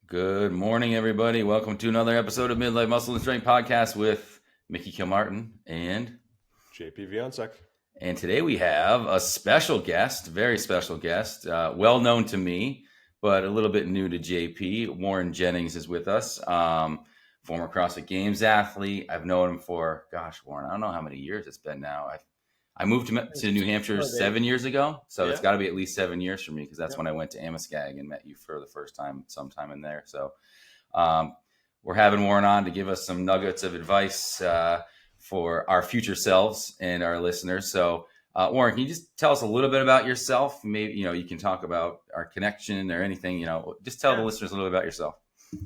Good morning, everybody. Welcome to another episode of Midlife Muscle and Strength podcast with Mickey Kilmartin JP Viansek. and today we have a special guest, very special guest, well known to me, but a little bit new to JP. Warren Jennings is with us, former CrossFit Games athlete. I've known him for, Warren, I don't know how many years it's been now. I moved to New Hampshire 7 years ago, so It's got to be at least 7 years for me because that's when I went to Amoskeag and met you for the first time sometime in there. So we're having Warren on to give us some nuggets of advice for our future selves and our listeners. So Warren, can you just tell us a little bit about yourself? Maybe, you can talk about our connection or anything, just tell the listeners a little bit about yourself.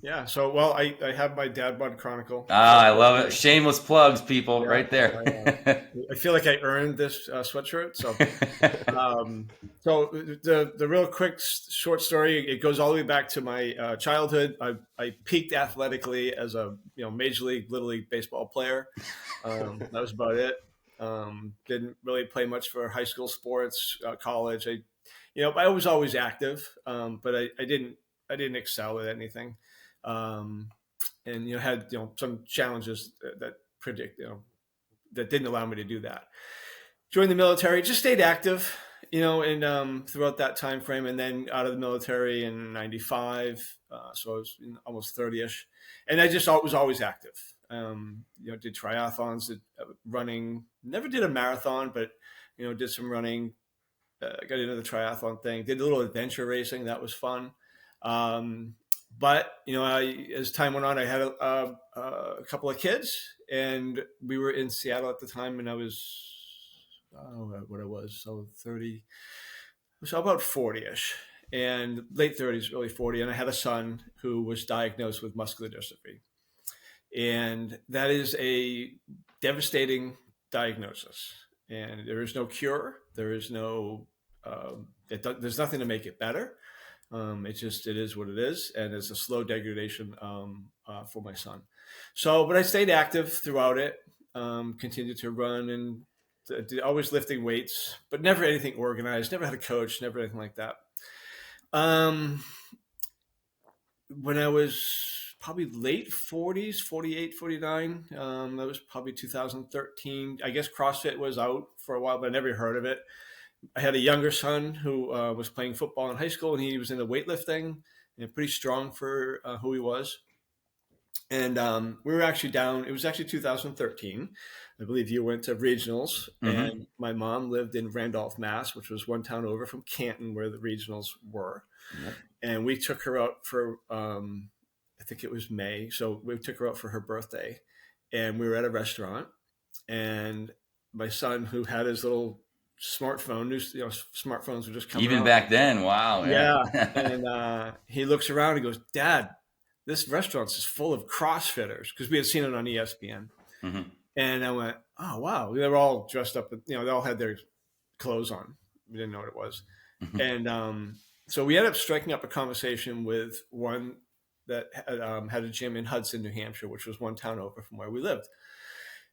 Yeah. So, I have my Dad Bod Chronicle. I love it. Shameless plugs, people, right there. I feel like I earned this sweatshirt. So, the real quick, short story, it goes all the way back to my childhood. I peaked athletically as a, Major League, Little League baseball player. That was about it. Didn't really play much for high school sports, college. I was always active, but I didn't excel at anything. And had some challenges that that didn't allow me to do that. Joined the military, just stayed active, and throughout that time frame, and then out of the military in '95. So I was almost 30ish, and I just was always active. Did triathlons, did running. Never did a marathon, but did some running. Got into the triathlon thing. Did a little adventure racing. That was fun. But as time went on, I had a couple of kids, and we were in Seattle at the time, and I was, what I was, so 30, so about 40ish, and late 30s, early 40, and I had a son who was diagnosed with muscular dystrophy, and that is a devastating diagnosis, and there is no cure. There is no, there's nothing to make it better. It is what it is, and it's a slow degradation for my son. So, but I stayed active throughout it. Continued to run and always lifting weights, but never anything organized. Never had a coach. Never anything like that. When I was probably late 40s, 48, 49, that was probably 2013. I guess CrossFit was out for a while, but I never heard of it. I had a younger son who was playing football in high school, and he was into weightlifting and pretty strong for who he was. And we were actually down. It was actually 2013. I believe you went to regionals, and my mom lived in Randolph, Mass, which was one town over from Canton, where the regionals were. Yep. And we took her out for, I think it was May. So we took her out for her birthday, and we were at a restaurant, and my son, who had his little smartphone, smartphones were just coming even out. Back then. Wow. Yeah. And he looks around and goes, "Dad, this restaurant's just full of CrossFitters," because we had seen it on ESPN. And I went, "Oh, wow." They were all dressed up, they all had their clothes on. We didn't know what it was. And so we ended up striking up a conversation with one that had a gym in Hudson, New Hampshire, which was one town over from where we lived.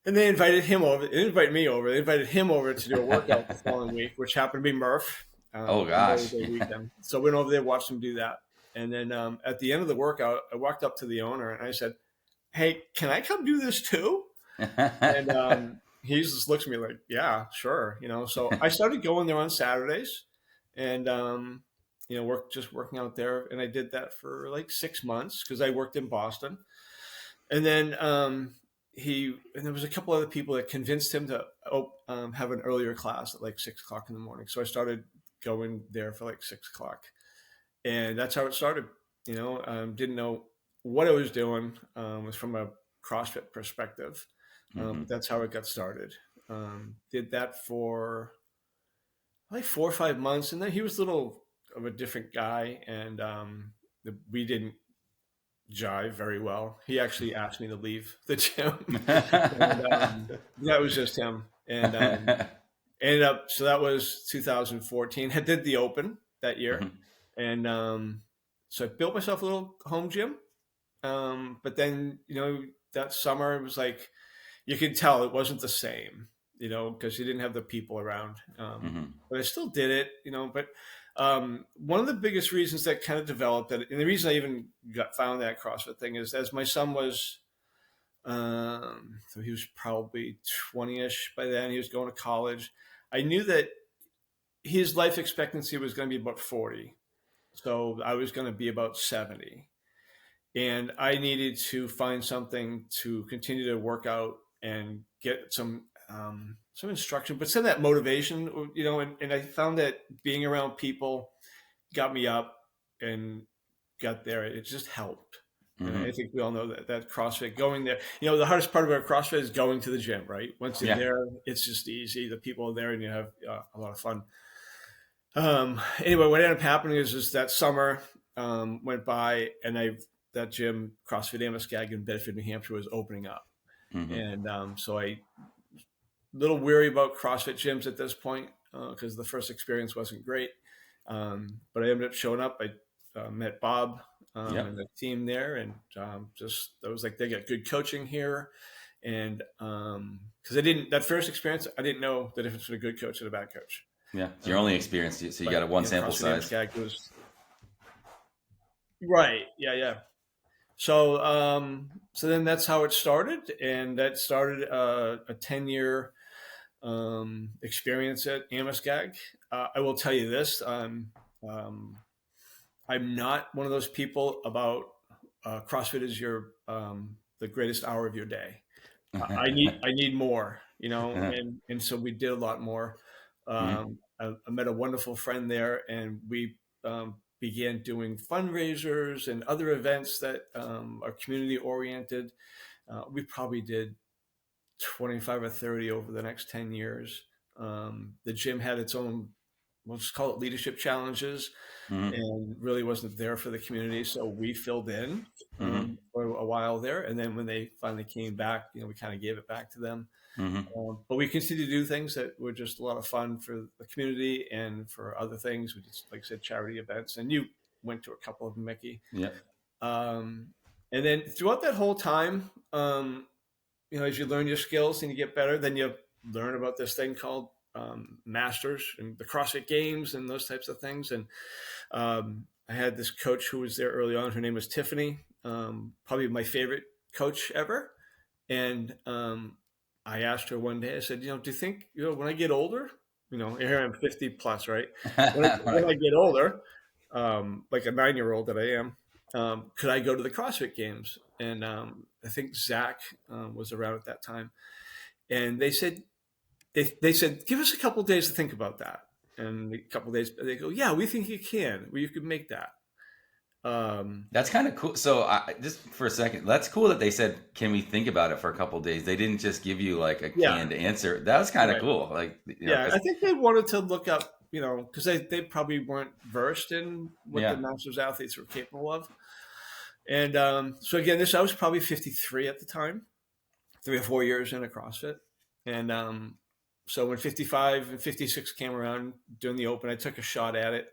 And they invited him over. They didn't invite me over. They invited him over to do a workout the following week, which happened to be Murph. Oh, gosh. So we went over there, watched him do that. And then at the end of the workout, I walked up to the owner and I said, "Hey, can I come do this too?" And he just looks at me like, "Yeah, sure." So I started going there on Saturdays and, working out there. And I did that for like 6 months because I worked in Boston. And then and there was a couple other people that convinced him to have an earlier class at like 6 o'clock in the morning. So I started going there for like 6 o'clock, and that's how it started. Didn't know what I was doing. Was from a CrossFit perspective. That's how it got started. Did that for like 4 or 5 months, and then he was a little of a different guy, and we didn't jive very well. He actually asked me to leave the gym. And, that was just him. And ended up, so that was 2014. I did the Open that year. And so I built myself a little home gym. But then, that summer it was like, you could tell it wasn't the same, because you didn't have the people around. But I still did it, but One of the biggest reasons that kind of developed that, and the reason I even found that CrossFit thing is as my son was, so he was probably 20-ish by then. He was going to college. I knew that his life expectancy was going to be about 40. So I was going to be about 70. And I needed to find something to continue to work out and get some instruction, but some of that motivation, and I found that being around people got me up and got there. It just helped. And I think we all know that CrossFit, going there, the hardest part about CrossFit is going to the gym, right? Once you're there, it's just easy. The people are there and you have a lot of fun. Anyway, what ended up happening is just that summer went by and that gym, CrossFit Amoskeag in Bedford, New Hampshire, was opening up. And so I little weary about CrossFit gyms at this point because the first experience wasn't great. But I ended up showing up. I met Bob and the team there, and just I was like, they got good coaching here, and because that first experience, I didn't know the difference between a good coach and a bad coach. Yeah, it's your only experience, so you got a one sample size. Right. Yeah. So then that's how it started, and that started a 10-year experience at Amoskeag. I will tell you this. I'm not one of those people about CrossFit is the greatest hour of your day. I need more, and so we did a lot more. I met a wonderful friend there, and we began doing fundraisers and other events that are community oriented. We probably did 25 or 30 over the next 10 years. The gym had its own, we'll just call it leadership challenges, and really wasn't there for the community. So we filled in for a while there. And then when they finally came back, we kind of gave it back to them. But we continue to do things that were just a lot of fun for the community and for other things. We just, like I said, charity events. And you went to a couple of them, Mickey. Yeah. And then throughout that whole time, as you learn your skills and you get better, then you learn about this thing called Masters and the CrossFit Games and those types of things. And I had this coach who was there early on. Her name was Tiffany, probably my favorite coach ever. And I asked her one day, I said, do you think, when I get older, here I'm 50 plus, right? When I get older, like a 9-year-old that I am, could I go to the CrossFit Games? And I think Zach was around at that time. And they said, give us a couple of days to think about that. And a couple of days, they go, yeah, we think you can. You could make that. That's kind of cool. So just for a second, that's cool that they said, can we think about it for a couple of days? They didn't just give you like a canned answer. That was kind of cool. Like, I think they wanted to look up, because they probably weren't versed in what the Masters athletes were capable of. And so again, I was probably 53 at the time, 3 or 4 years into CrossFit. And so when 55 and 56 came around during the open, I took a shot at it.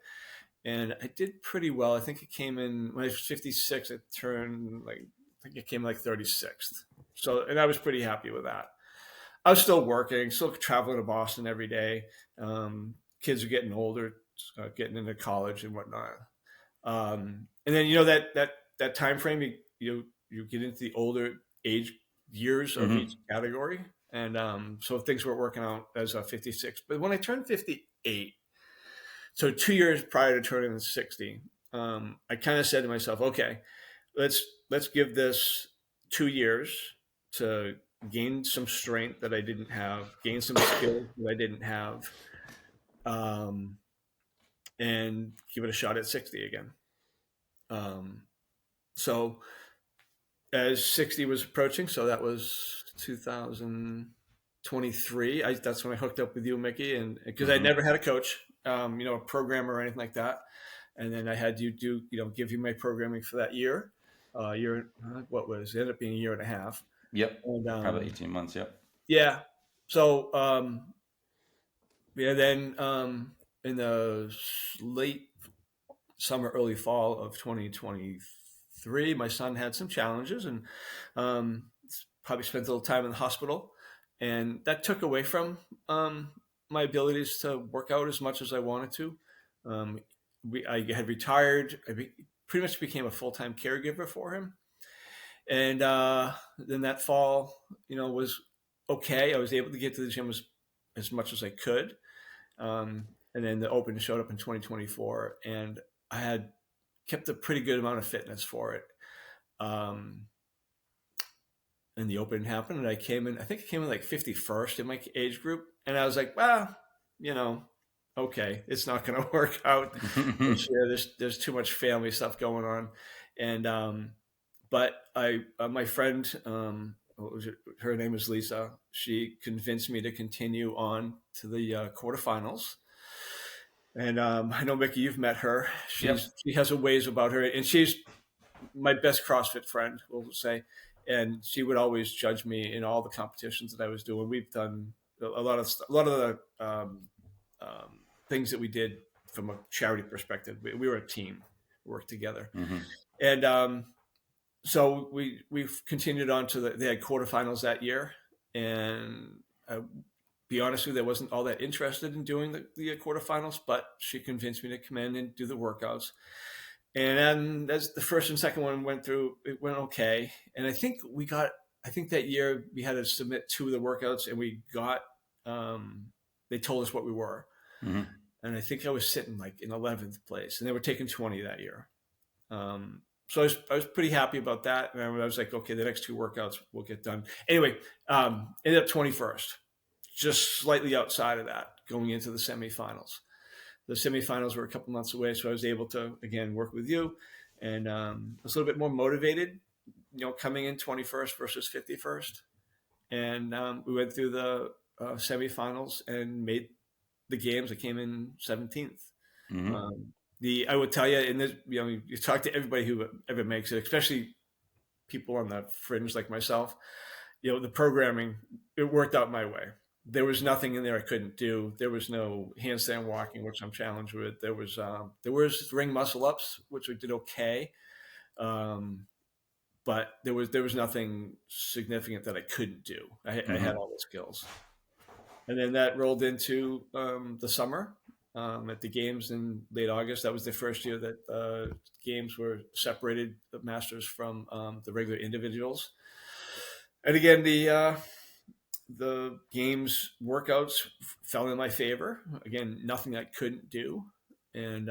And I did pretty well. I think it came in, when I was 56, it turned I think it came like 36th. So, and I was pretty happy with that. I was still working, still traveling to Boston every day. Kids are getting older, getting into college and whatnot. And then, that time frame, you get into the older age years of each category. And so things were working out as a 56. But when I turned 58, so 2 years prior to turning 60, I kind of said to myself, okay, let's give this 2 years to gain some strength that I didn't have, gain some skills that I didn't have, and give it a shot at 60 again. So as 60 was approaching, so that was 2023. That's when I hooked up with you, Mickey, and because I never had a coach. A programmer or anything like that. And then I had you give you my programming for that year. What was it? Ended up being a year and a half. Yep. And, probably 18 months. Yep. Yeah. So, then in the late summer, early fall of 2023, my son had some challenges and probably spent a little time in the hospital. And that took away from my abilities to work out as much as I wanted to. I had retired. Pretty much became a full-time caregiver for him. And then that fall, was okay. I was able to get to the gym as much as I could. And then the Open showed up in 2024, and I had kept a pretty good amount of fitness for it. And the Open happened, and I think I came in like 51st in my age group. And I was like, well, okay, it's not going to work out this year. There's too much family stuff going on. And, but my friend, her name is Lisa. She convinced me to continue on to the quarterfinals. And I know, Mickey, you've met her. She has a ways about her, and she's my best CrossFit friend, we'll say. And she would always judge me in all the competitions that I was doing. We've done a lot of the things that we did from a charity perspective. We were a team, worked together, and so we've continued on to they had quarterfinals that year, and be honest with you, I wasn't all that interested in doing the quarterfinals, but she convinced me to come in and do the workouts. And then as the first and second one went through, it went okay. And I think that year we had to submit 2 of the workouts, and we got, they told us what we were. And I think I was sitting like in 11th place, and they were taking 20 that year. So I was pretty happy about that. And I was like, okay, the next 2 workouts will get done. Anyway, ended up 21st, just slightly outside of that, going into the semifinals. The semifinals were a couple months away, so I was able to, again, work with you. And I was a little bit more motivated, coming in 21st versus 51st. And we went through the semifinals and made the games. I came in 17th. I would tell you, in this, you talk to everybody who ever makes it, especially people on the fringe like myself, the programming, it worked out my way. There was nothing in there I couldn't do. There was no handstand walking, which I'm challenged with. There was ring muscle ups, which I did okay. But there was nothing significant that I couldn't do. I had all the skills. And then that rolled into the summer at the games in late August. That was the first year that games were separated, the masters from the regular individuals. And again, the games workouts fell in my favor. Again, nothing I couldn't do. And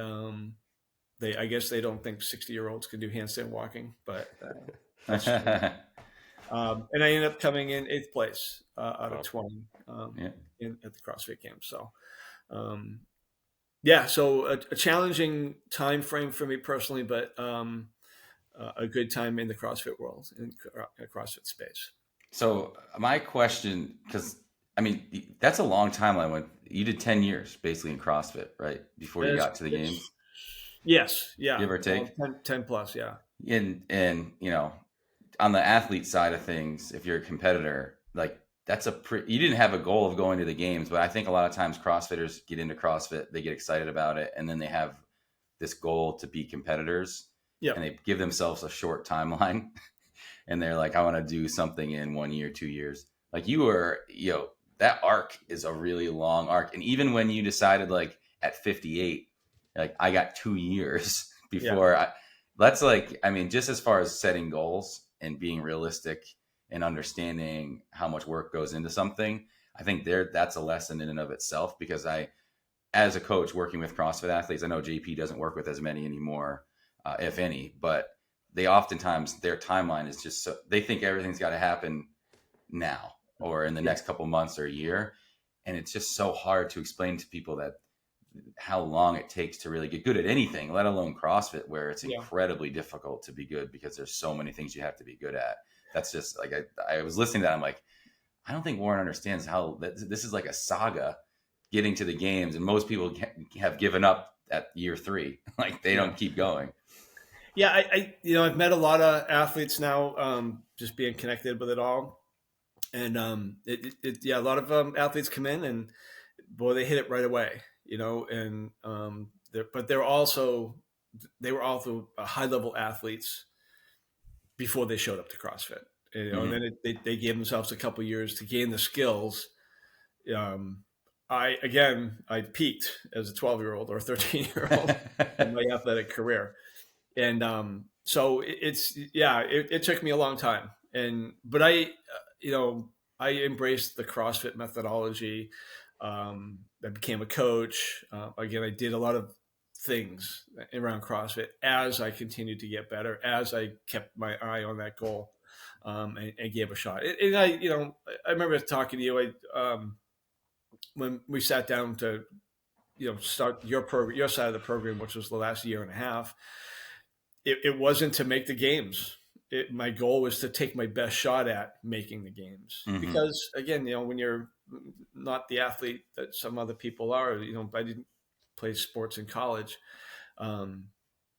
I guess they don't think 60-year-olds can do handstand walking, but that's true. And I ended up coming in 8th place out of 20 at the CrossFit Games. So, so a challenging time frame for me personally, but a good time in the CrossFit world, in the CrossFit space. So my question, because that's a long timeline. You did 10 years basically in CrossFit, right? Before you got to the games. Yes. Yeah. Give or take. 10 plus. Yeah. And on the athlete side of things, if you're a competitor, like you didn't have a goal of going to the games, but I think a lot of times CrossFitters get into CrossFit, they get excited about it, and then they have this goal to be competitors. Yeah. And they give themselves a short timeline. And they're like, I want to do something in 1 year, 2 years. Like you were, that arc is a really long arc. And even when you decided like at 58, like I got 2 years before that's like, just as far as setting goals and being realistic and understanding how much work goes into something, I think that's a lesson in and of itself, because as a coach working with CrossFit athletes, I know JP doesn't work with as many anymore, if any, but they oftentimes, their timeline is just so, they think everything's got to happen now or in the next couple months or a year. And it's just so hard to explain to people that how long it takes to really get good at anything, let alone CrossFit, where it's incredibly difficult to be good because there's so many things you have to be good at. That's just like, I was listening to that. I'm like, I don't think Warren understands how this is like a saga getting to the games. And most people have given up at year 3. Like they don't keep going. Yeah, I've met a lot of athletes now, just being connected with it all, and a lot of athletes come in and boy, they hit it right away, and they were also high level athletes before they showed up to CrossFit, and then they gave themselves a couple years to gain the skills, I peaked as a 12-year-old or 13-year-old in my athletic career. And so it took me a long time. But I embraced the CrossFit methodology. I became a coach. Again, I did a lot of things around CrossFit as I continued to get better, as I kept my eye on that goal, and gave a shot. And I remember talking to you. When we sat down to start your side of the program, which was the last year and a half, it wasn't to make the games. My goal was to take my best shot at making the games, Mm-hmm. because again, when you're not the athlete that some other people are, I didn't play sports in college.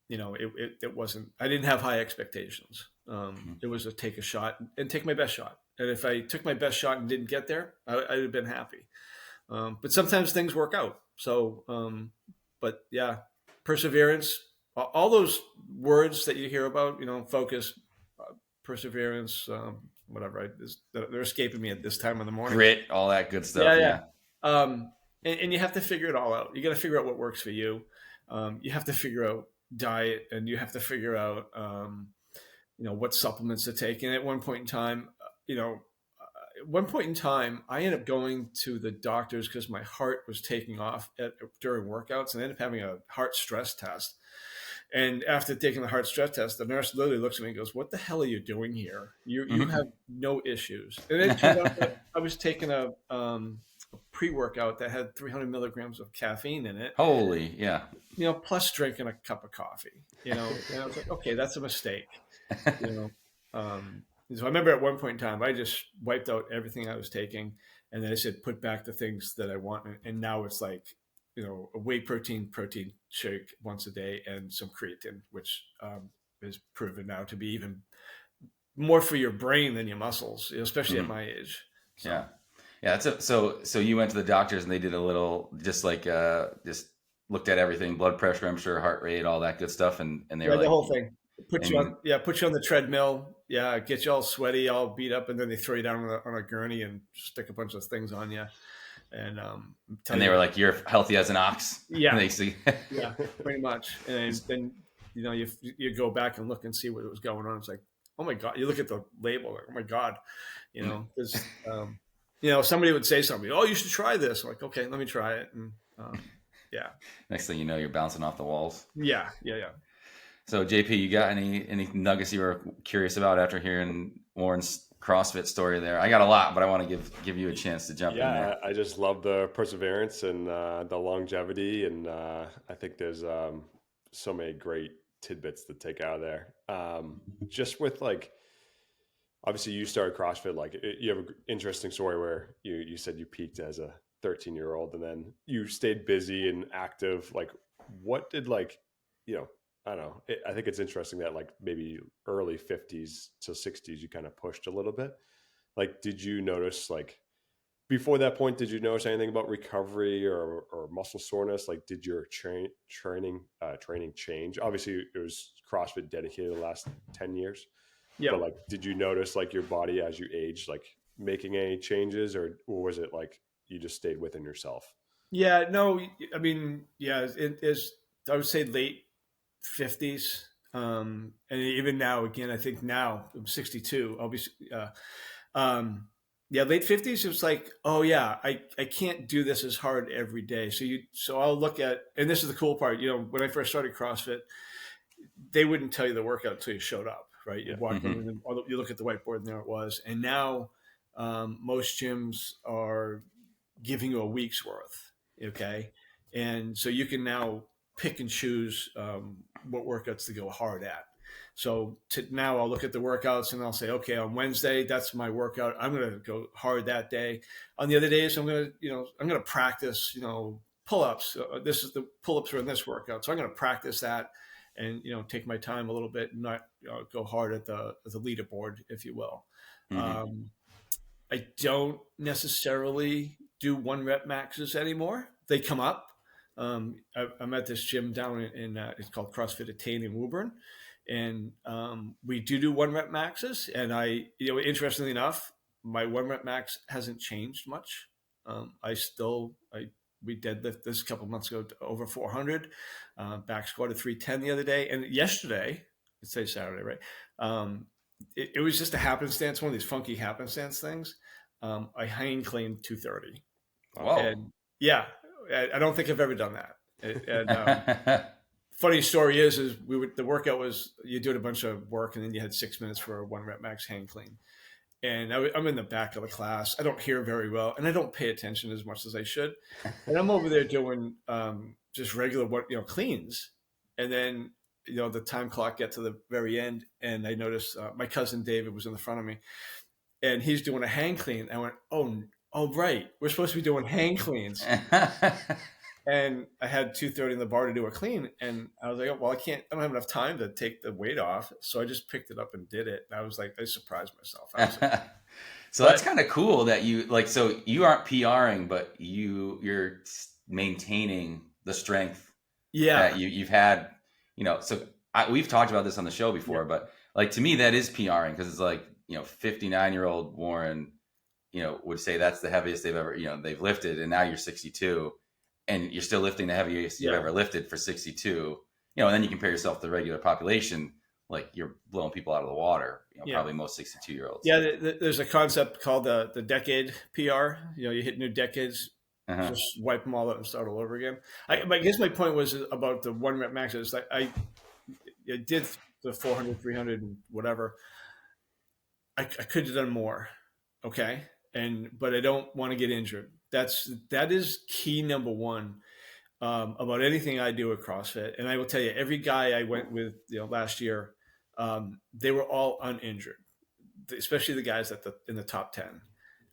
It wasn't, I didn't have high expectations. It was to take a shot and take my best shot. And if I took my best shot and didn't get there, I'd have been happy. But sometimes things work out. So, but yeah, perseverance, all those words that you hear about, focus, perseverance, whatever, they're escaping me at this time of the morning. Grit, all that good stuff. Yeah. And you have to figure it all out. You got to figure out what works for you. You have to figure out diet, and you have to figure out, what supplements to take. And at one point in time, I ended up going to the doctors because my heart was taking off during workouts, and I ended up having a heart stress test. And after taking the heart stress test, the nurse literally looks at me and goes, "What the hell are you doing here? You have no issues." And it turned out that I was taking a pre-workout that had 300 milligrams of caffeine in it. Holy, yeah. Plus drinking a cup of coffee. And I was like, okay, that's a mistake. So I remember at one point in time, I just wiped out everything I was taking, and then I said, put back the things that I want. And now it's like, a whey protein shake once a day and some creatine, which is proven now to be even more for your brain than your muscles, especially at my age. So. Yeah. Yeah. So you went to the doctors and they did a little, just looked at everything, blood pressure, I'm sure, heart rate, all that good stuff. And they were like, the whole thing. Put you on the treadmill. Yeah, get you all sweaty, all beat up, and then they throw you down on a gurney and stick a bunch of things on you. And they were like, "You're healthy as an ox." Yeah, they see. Yeah, pretty much. And then you go back and look and see what was going on. It's like, oh my god! You look at the label, like, oh my god, because somebody would say something. Oh, you should try this. I'm like, okay, let me try it. And yeah. Next thing you know, you're bouncing off the walls. Yeah. So JP, you got any nuggets you were curious about after hearing Warren's CrossFit story there? I got a lot, but I want to give you a chance to jump in there. Yeah, I just love the perseverance and the longevity, and I think there's so many great tidbits to take out of there. Just with obviously you started CrossFit, you have an interesting story where you said you peaked as a 13-year-old and then you stayed busy and active. What did I don't know. I think it's interesting that maybe early 50s to 60s, you kind of pushed a little bit. Did you notice before that point, did you notice anything about recovery or muscle soreness? Did your training change? Obviously it was CrossFit dedicated the last 10 years. Yeah. But did you notice your body as you aged, making any changes, or was it you just stayed within yourself? Yeah, no, I mean, yeah, it is, I would say late 50s. And even now, again, I think now I'm 62, I'll be, late 50s. It was like, oh yeah, I can't do this as hard every day. So I'll look at, and this is the cool part, when I first started CrossFit, they wouldn't tell you the workout until you showed up, right? You walk in and you look at the whiteboard and there it was. And now most gyms are giving you a week's worth. Okay. And so you can now pick and choose what workouts to go hard at. So now I'll look at the workouts and I'll say, okay, on Wednesday, that's my workout. I'm going to go hard that day. On the other days, I'm going to practice, pull-ups. This is the pull-ups are in this workout. So I'm going to practice that and, take my time a little bit and not go hard at the leaderboard, if you will. I don't necessarily do 1 rep maxes anymore. They come up. I'm at this gym down in it's called CrossFit Attain in Woburn. And we do 1 rep maxes. And interestingly enough, my 1 rep max hasn't changed much We deadlift this a couple months ago to over 400, back squatted 310 the other day, and yesterday, let's say Saturday, right? It was just a happenstance, one of these funky happenstance things. I hang cleaned 230, Whoa. and yeah, I don't think I've ever done that. Funny story is the workout was you did a bunch of work and then you had 6 minutes for a 1 rep max hang clean. And I'm in the back of the class. I don't hear very well, and I don't pay attention as much as I should. And I'm over there doing just regular cleans, and then the time clock get to the very end, and I noticed my cousin David was in the front of me, and he's doing a hang clean. I went, oh right, we're supposed to be doing hang cleans. And I had 230 in the bar to do a clean. And I was like, oh, well, I don't have enough time to take the weight off. So I just picked it up and did it. And I was like, I surprised myself. That's kind of cool that you so you aren't PRing, but you're maintaining the strength that you've had, so we've talked about this on the show before, but like, to me, that is PRing, because it's like, 59-year-old Warren, would say that's the heaviest they've ever, they've lifted. And now you're 62. And you're still lifting the heaviest you've ever lifted for 62, and then you compare yourself to the regular population, like you're blowing people out of the water, probably most 62-year-olds. Yeah. There's a concept called the decade PR. You hit new decades, just wipe them all out and start all over again. I guess my point was about the 1 rep max. It's like I did the 400, 300 and whatever. I could have done more. Okay. But I don't want to get injured. That is key number one about anything I do at CrossFit. And I will tell you, every guy I went with last year, they were all uninjured, especially the guys in the top 10.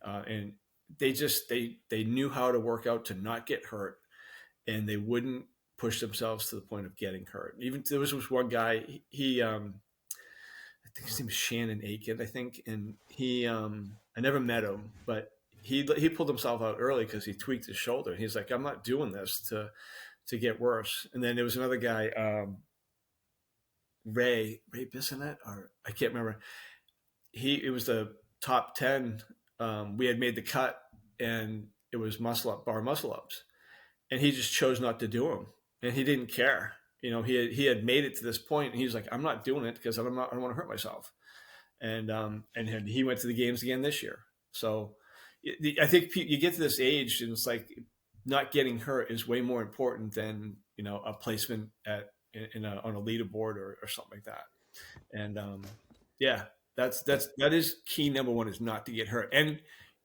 And they knew how to work out to not get hurt, and they wouldn't push themselves to the point of getting hurt. Even there was one guy, he I think his name is Shannon Aiken, I think. And I never met him, but he pulled himself out early because he tweaked his shoulder. He's like, I'm not doing this to get worse. And then there was another guy, Ray Bissonette, or I can't remember. It was the top 10. We had made the cut, and it was bar muscle ups, and he just chose not to do them, and he didn't care. He had made it to this point, and he's like, I'm not doing it because I don't want to hurt myself. And he went to the games again this year. So I think you get to this age, and it's like not getting hurt is way more important than a placement on a leaderboard or something like that. And that is key number one, is not to get hurt. And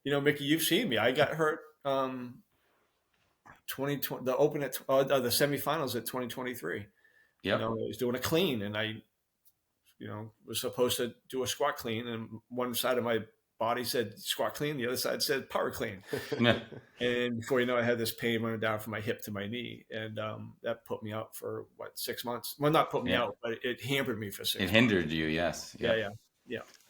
Mickey, you've seen me. I got hurt 2020, the open at the semifinals at 2023. Yeah, I was doing a clean, and I was supposed to do a squat clean, and one side of my body said squat clean, the other side said power clean. And before you know it, I had this pain running down from my hip to my knee, and that put me out for 6 months. Well, not put me out, but it hampered me for 6 months. It hindered you, yes. Yeah.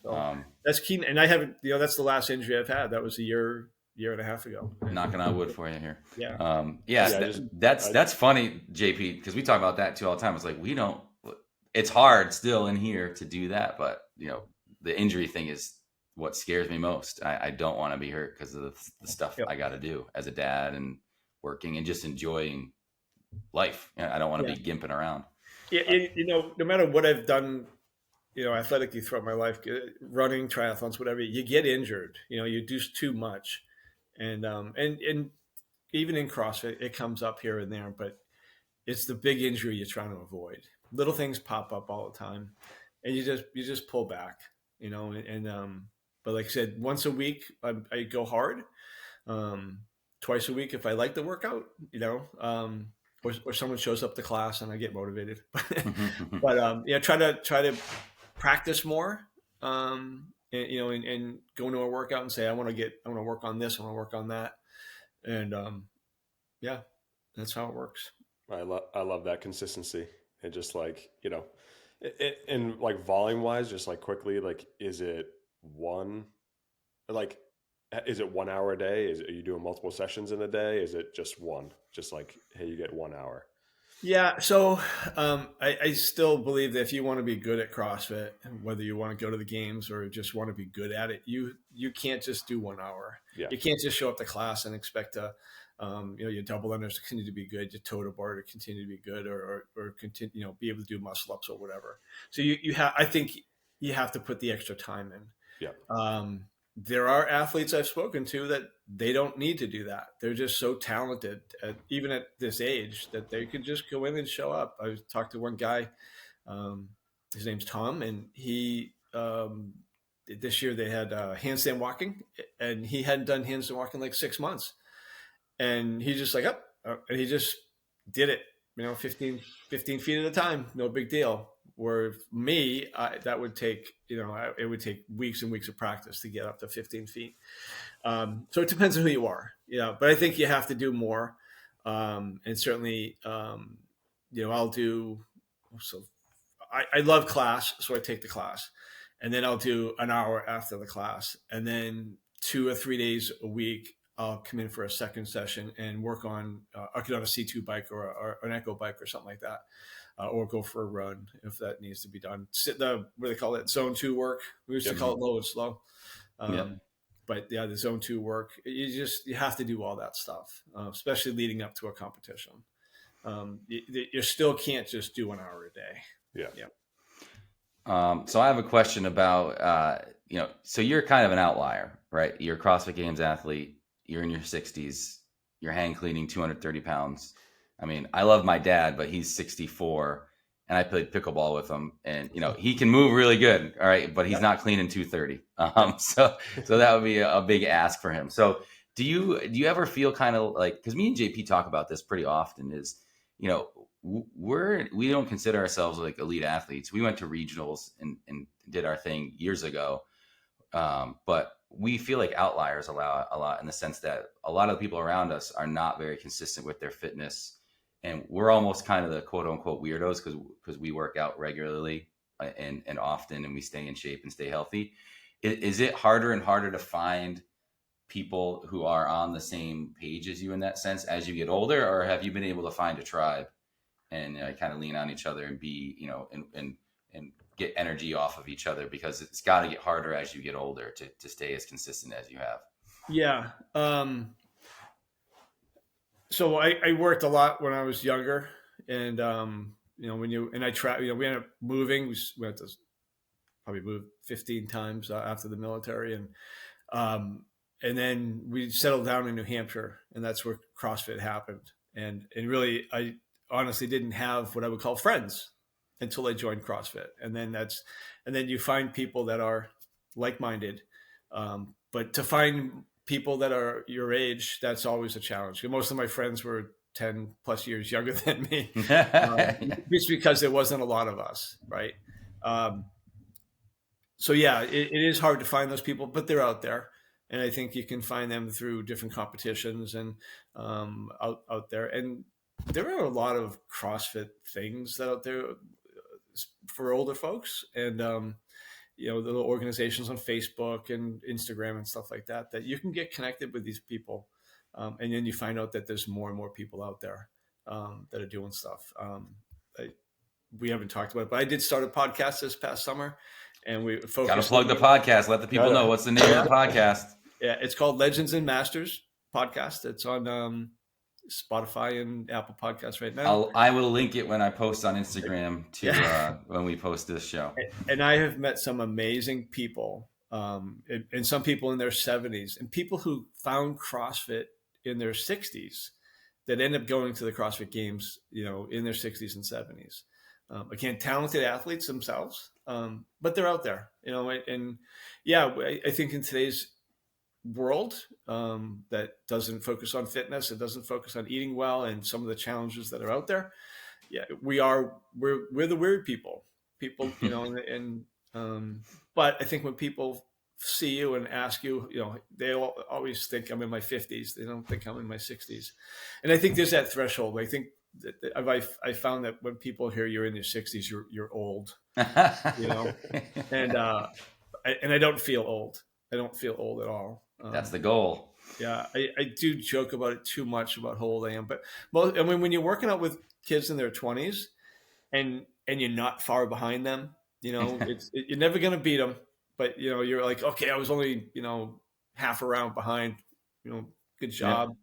So that's key, and I haven't. That's the last injury I've had. That was a year and a half ago. Knocking on wood for you here. Yeah. That's funny, JP, because we talk about that too all the time. It's like it's hard still in here to do that, but the injury thing is what scares me most. I don't want to be hurt because of the stuff I got to do as a dad and working and just enjoying life. I don't want to be gimping around. Yeah, no matter what I've done, athletically throughout my life, running, triathlons, whatever, you get injured. You do too much, and even in CrossFit, it comes up here and there, but it's the big injury you're trying to avoid. Little things pop up all the time, and you just pull back, but like I said, once a week I go hard. Twice a week if I like the workout, or someone shows up to class and I get motivated. But try to practice more. And go into a workout and say, I want to work on this, I want to work on that, and that's how it works. I love that consistency, and just like and like volume wise, just like quickly, like is it 1 hour a day? Are you doing multiple sessions in a day? Is it just one? Just like, hey, you get 1 hour? Yeah, so I still believe that if you want to be good at CrossFit, whether you want to go to the games or just want to be good at it, you can't just do 1 hour. Yeah. You can't just show up to class and expect to, your double unders to continue to be good, your total bar to continue to be good, or continue, be able to do muscle ups or whatever. So you have, I think you have to put the extra time in. Yeah. There are athletes I've spoken to that they don't need to do that. They're just so talented, even at this age, that they can just go in and show up. I talked to one guy, um, his name's Tom, and he this year they had handstand walking, and he hadn't done handstand walking like 6 months, and he's just like, up, and he just did it, 15 feet at a time, no big deal. Where me, that would take, it would take weeks and weeks of practice to get up to 15 feet. So it depends on who you are, but I think you have to do more. And certainly, I'll do, so I love class. So I take the class, and then I'll do an hour after the class, and then 2 or 3 days a week, I'll come in for a second session and work on, I could on a C2 bike or an Echo bike or something like that. Or go for a run if that needs to be done. What do they call it? Zone 2 work. We used to call it low and slow. But yeah, the zone 2 work, you have to do all that stuff, especially leading up to a competition. You still can't just do an hour a day. Yeah. So I have a question about, so you're kind of an outlier, right? You're a CrossFit Games athlete. You're in your 60s. You're hang cleaning 230 pounds. I mean, I love my dad, but he's 64, and I played pickleball with him, and he can move really good, all right, but he's not cleaning 230. So that would be a big ask for him. So do you ever feel kind of like, because me and JP talk about this pretty often, is we don't consider ourselves like elite athletes. We went to regionals and did our thing years ago, but we feel like outliers a lot in the sense that a lot of the people around us are not very consistent with their fitness. And we're almost kind of the quote unquote weirdos because we work out regularly and often, and we stay in shape and stay healthy. Is it harder and harder to find people who are on the same page as you in that sense as you get older, or have you been able to find a tribe and kind of lean on each other and be, and get energy off of each other, because it's got to get harder as you get older to stay as consistent as you have? Yeah. So I worked a lot when I was younger, and I traveled. We ended up moving. We had to probably move 15 times after the military, and then we settled down in New Hampshire, and that's where CrossFit happened. And really, I honestly didn't have what I would call friends until I joined CrossFit, and then you find people that are like-minded, but to find people that are your age, that's always a challenge. Most of my friends were 10 plus years younger than me, just because there wasn't a lot of us, right? So yeah, it is hard to find those people, but they're out there, and I think you can find them through different competitions and out there. And there are a lot of CrossFit things that out there for older folks, and the little organizations on Facebook and Instagram and stuff like that you can get connected with these people, and then you find out that there's more and more people out there that are doing stuff. We haven't talked about it, but I did start a podcast this past summer, and we focused. Got to plug the podcast. Let the people know what's the name of the podcast. Yeah, it's called Legends and Masters Podcast. It's on Spotify and Apple Podcasts right now. I will link it when I post on Instagram to when we post this show. And I have met some amazing people, and some people in their 70s, and people who found CrossFit in their 60s that end up going to the CrossFit Games, in their 60s and 70s. Again, talented athletes themselves, but they're out there, and yeah, I think in today's world that doesn't focus on fitness, it doesn't focus on eating well, and some of the challenges that are out there. Yeah, we're the weird people, but I think when people see you and ask you, they always think I'm in my 50s. They don't think I'm in my 60s, and I think there's that threshold. I think that I found that when people hear you're in your 60s, you're old, and I don't feel old. I don't feel old at all. That's the goal. Yeah, I do joke about it too much about how old I am, but I mean, when you're working out with kids in their 20s and you're not far behind them, you're never going to beat them, but you're like, okay, I was only half a round behind, good Yeah. job,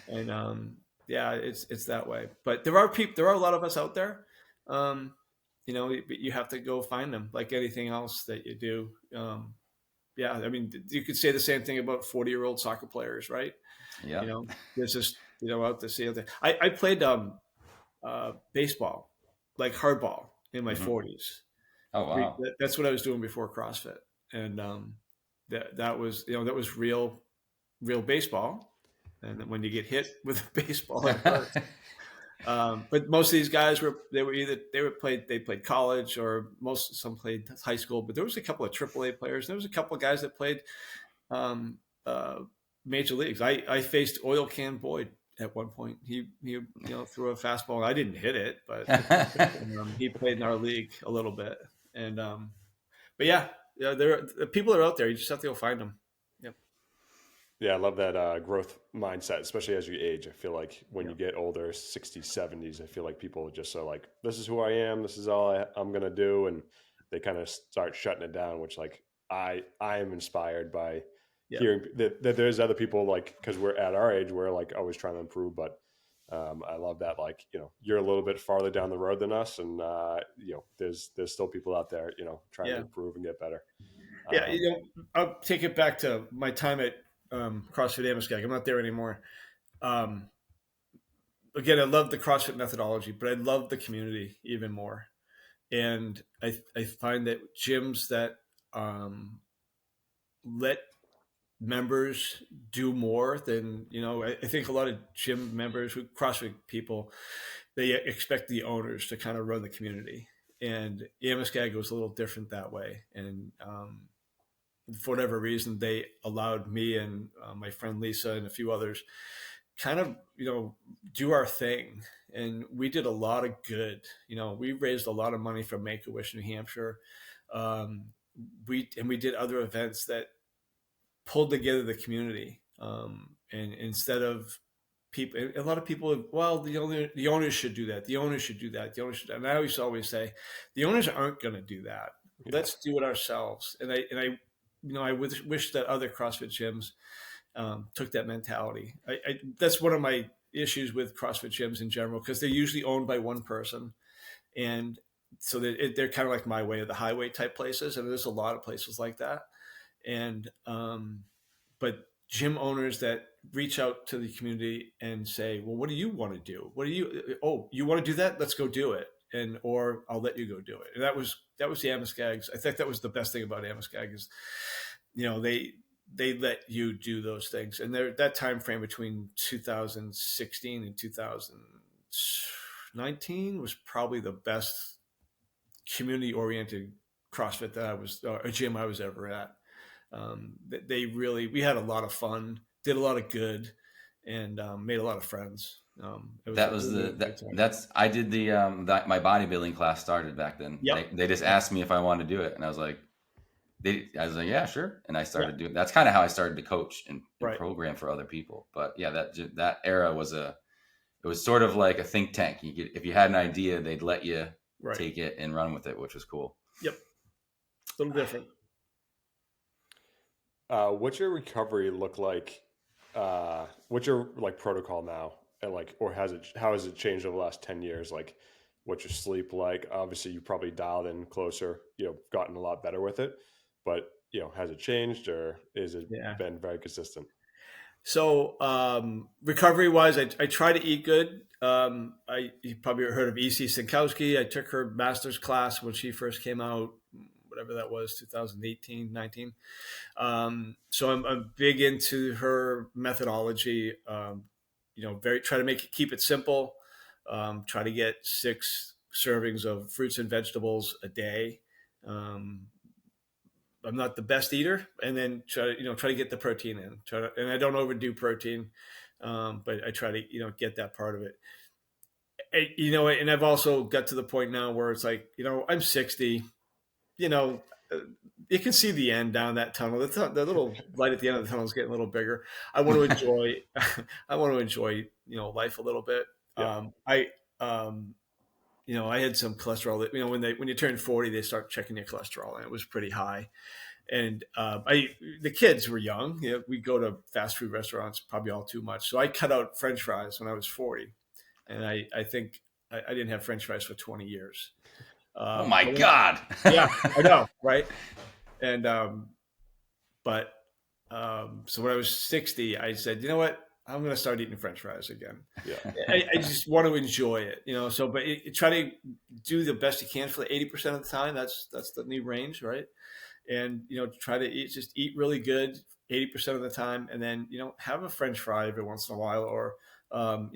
and yeah, it's that way. But there are a lot of us out there, um, but you have to go find them, like anything else that you do. Yeah, I mean, you could say the same thing about 40-year-old soccer players, right? Yeah. There's just out to see out there. I played baseball, like hardball, in my Hmm. 40s. Oh wow. That's what I was doing before CrossFit, and that was real baseball. And when you get hit with a baseball, it hurts. But most of these guys they played college, or some played high school. But there was a couple of AAA players. There was a couple of guys that played um, uh, major leagues. I faced Oil Can Boyd at one point. He threw a fastball. I didn't hit it, but he played in our league a little bit. And but yeah, the people are out there. You just have to go find them. Yep. Yeah, I love that growth mindset, especially as you age. I feel like when you Yep. get older, 60s, 70s, I feel like people just are like, this is who I am. This is all I'm going to do. And they kind of start shutting it down, which like I am inspired by Yep. hearing that there's other people like, because we're at our age, we're like always trying to improve. But I love that, like, you're a little bit farther down the road than us. And, there's still people out there, trying to Yeah. improve and get better. Yeah. Um, I'll take it back to my time at CrossFit Amoskeag. I'm not there anymore. Um, Again, I love the CrossFit methodology, but I love the community even more. And I find that gyms that let members do more than I think a lot of gym members who CrossFit people, they expect the owners to kind of run the community, and Amoskeag was a little different that way. And for whatever reason, they allowed me and my friend Lisa and a few others kind of do our thing, and we did a lot of good. We raised a lot of money from Make-A-Wish New Hampshire. um, we did other events that pulled together the community, and instead of people, a lot of people, well, the owners should do that, the owners should do that, the owners should, and I always say the owners aren't going to do that. yeah. Let's do it ourselves. And I wish that other CrossFit gyms took that mentality. That's one of my issues with CrossFit gyms in general, because they're usually owned by one person, and so they're kind of like my way of the highway type places, and there's a lot of places like that. And but gym owners that reach out to the community and say, well, what do you want to do? What do you, oh, you want to do that? Let's go do it. And or I'll let you go do it. And that was the Amoskeags. I think that was the best thing about Amoskeag is they let you do those things. And there, that time frame between 2016 and 2019 was probably the best community oriented CrossFit that I was, a gym I was ever at. We had a lot of fun, did a lot of good, and made a lot of friends. That It was was a good time. that's I did my bodybuilding class started back then. Yep. They just asked me if I wanted to do it, and I was like, yeah, sure. And I Yeah. started doing. That's kind of how I started to coach and Right. program for other people. But yeah, that era it was sort of like a think tank. If you had an idea, they'd let you Right. take it and run with it, which was cool. Yep. A little different. What's your recovery look like? What's your like protocol now, and like, or how has it changed over the last 10 years? Like, what's your sleep like? Obviously, you probably dialed in closer. Gotten a lot better with it, but has it changed, or is it Yeah. been very consistent? So recovery wise, I try to eat good. You probably heard of EC Sinkowski. I took her master's class when she first came out, whatever that was, 2018, 19. So I'm big into her methodology. Try to keep it simple. Try to get 6 servings of fruits and vegetables a day. Um, I'm not the best eater, and then try to get the protein in. And I don't overdo protein, but I try to get that part of it. And I've also got to the point now where it's like I'm 60. you can see the end down that tunnel. The little light at the end of the tunnel is getting a little bigger. I want to enjoy, I want to enjoy, life a little bit. Yeah. Um, I had some cholesterol that, when you turn 40, they start checking your cholesterol, and it was pretty high. And the kids were young. We go to fast food restaurants probably all too much. So I cut out French fries when I was 40, and I think I didn't have French fries for 20 years. Oh my God. Yeah, I know, right? And so when I was 60, I said, you know what? I'm going to start eating French fries again. Yeah. I just want to enjoy it, So, but try to do the best you can for the 80% of the time. That's the new range, right? And try to eat really good 80% of the time, and then have a French fry every once in a while, or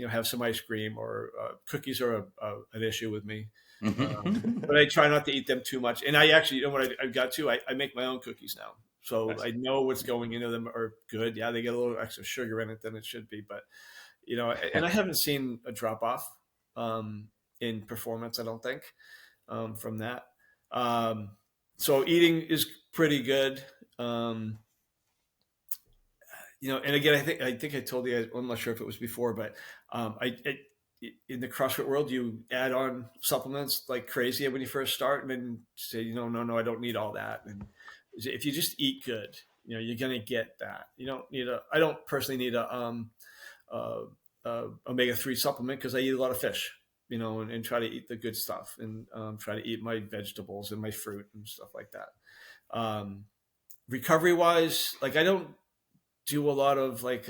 have some ice cream, or cookies are an issue with me. But I try not to eat them too much. And I actually, what I've got to, I make my own cookies now. So Nice. I know what's going into them are good. Yeah, they get a little extra sugar in it than it should be. But, and I haven't seen a drop off in performance, I don't think, from that. So eating is pretty good. And again, I think I told you, I'm not sure if it was before, but in the CrossFit world, you add on supplements like crazy when you first start, and then say, no, I don't need all that. And if you just eat good, you're going to get that. You don't need I don't personally need omega-3 supplement, because I eat a lot of fish, and try to eat the good stuff, and try to eat my vegetables and my fruit and stuff like that. Recovery wise, like I don't do a lot of like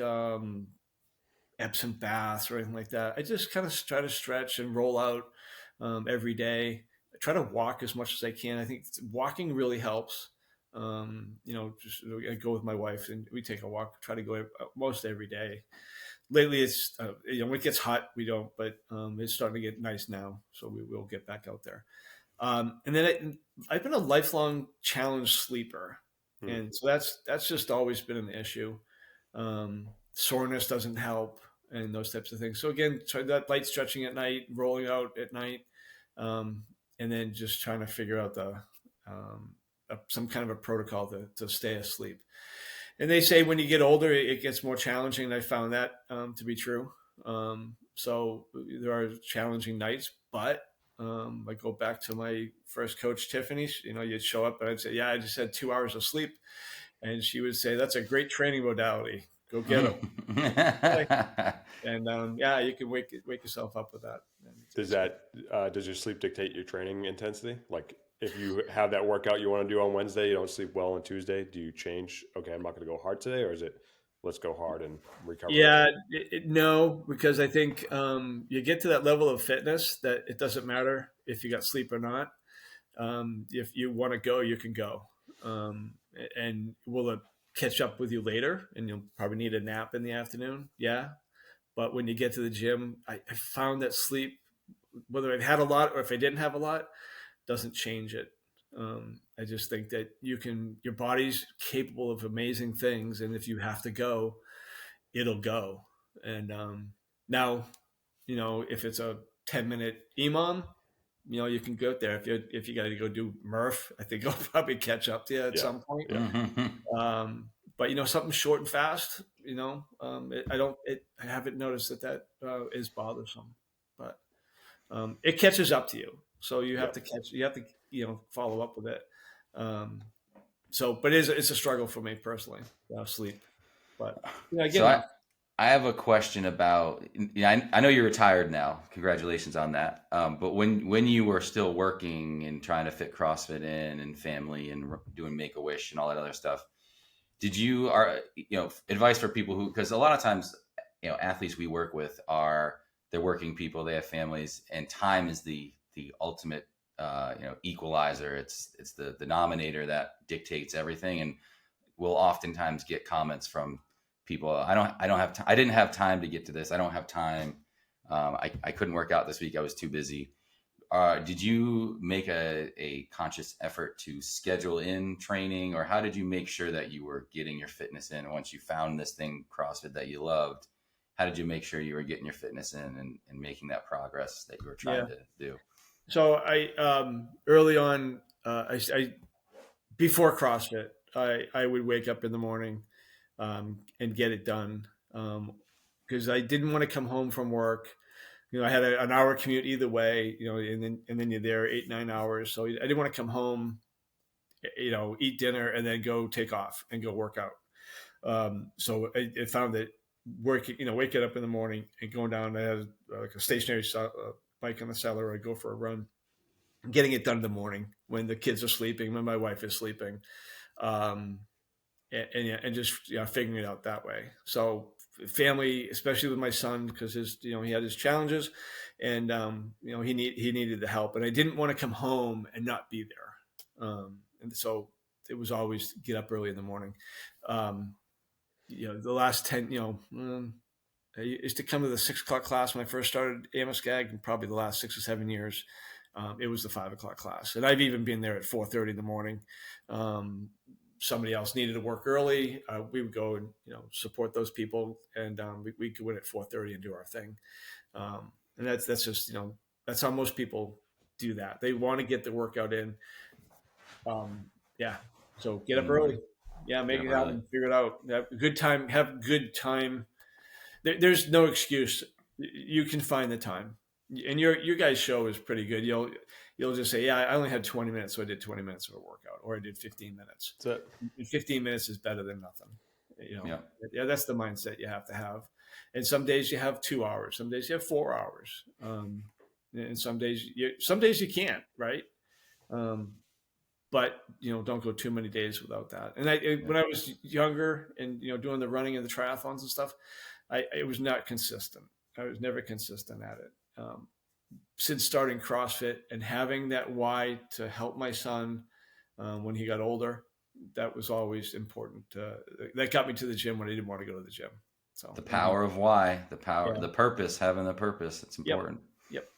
Epsom baths or anything like that. I just kind of try to stretch and roll out every day. I try to walk as much as I can. I think walking really helps. Just I go with my wife and we take a walk. Try to go most every day. Lately, it's when it gets hot, we don't, but it's starting to get nice now, so we will get back out there. And then I've been a lifelong challenge sleeper, and so that's just always been an issue. Soreness doesn't help, and those types of things. So again, try that light stretching at night, rolling out at night, and then just trying to figure out some kind of a protocol to stay asleep. And they say when you get older, it gets more challenging. And I found that to be true. So there are challenging nights, but I go back to my first coach, Tiffany. You'd show up and I'd say, yeah, I just had 2 hours of sleep. And she would say, that's a great training modality. Go get them. And yeah, you can wake yourself up with that. Does your sleep dictate your training intensity? Like if you have that workout you want to do on Wednesday, you don't sleep well on Tuesday, do you change? Okay, I'm not going to go hard today, or is it let's go hard and recover? Yeah, no, because I think you get to that level of fitness that it doesn't matter if you got sleep or not. If you want to go, you can go. And will it catch up with you later? And you'll probably need a nap in the afternoon. Yeah. But when you get to the gym, I found that sleep, whether I've had a lot or if I didn't have a lot, doesn't change it. I just think that your body's capable of amazing things. And if you have to go, it'll go. And now, if it's a 10-minute EMOM, you can go there. If you got to go do Murph, I think I'll probably catch up to you at some point. Yeah. But something short and fast, I haven't noticed that is bothersome, but it catches up to you. So you have to follow up with it. But it's a struggle for me personally, sleep. But again, I have a question about. I know you're retired now. Congratulations on that. But when you were still working and trying to fit CrossFit in and family and doing Make-A-Wish and all that other stuff, did you advice for people who, because a lot of times athletes we work with they're working people, they have families, and time is the ultimate equalizer. It's the denominator that dictates everything, and we'll oftentimes get comments from people. I didn't have time to get to this. I don't have time. I couldn't work out this week. I was too busy. Did you make a conscious effort to schedule in training, or how did you make sure that you were getting your fitness in? Once you found this thing, CrossFit, that you loved, how did you make sure you were getting your fitness in and making that progress that you were trying to do? So I early on, I before CrossFit, I would wake up in the morning and get it done because I didn't want to come home from work. I had an hour commute either way, and then you're there 8-9 hours. So I didn't want to come home, eat dinner and then go take off and go work out. So I found that waking up in the morning and going down, I had like a stationary bike in the cellar. I go for a run, getting it done in the morning when the kids are sleeping, when my wife is sleeping, and just figuring it out that way. So family, especially with my son, because he had his challenges, and he needed the help, and I didn't want to come home and not be there. And so it was always get up early in the morning. The last 10, I used to come to the 6 o'clock class when I first started AMSCAG, and probably the last 6 or 7 years, it was the 5 o'clock class. And I've even been there at 4:30 in the morning. Somebody else needed to work early. We would go and, support those people, and we could go in at 4:30 and do our thing. And that's just, that's how most people do that. They want to get the workout in. So get up early. Make it happen. Figure it out. Have a good time. Have good time. There's no excuse. You can find the time. And your guys' show is pretty good. You'll just say, I only had 20 minutes, so I did 20 minutes of a workout, or I did 15 minutes. That's it. 15 minutes is better than nothing. That's the mindset you have to have. And some days you have 2 hours, some days you have 4 hours, and some days you can't, right? But don't go too many days without that. And when I was younger and doing the running and the triathlons and stuff, I was not consistent. I was never consistent at it. Since starting CrossFit and having that why to help my son when he got older, that was always important. That got me to the gym when I didn't want to go to the gym. So the power of why, the purpose, having the purpose, it's important. Yep.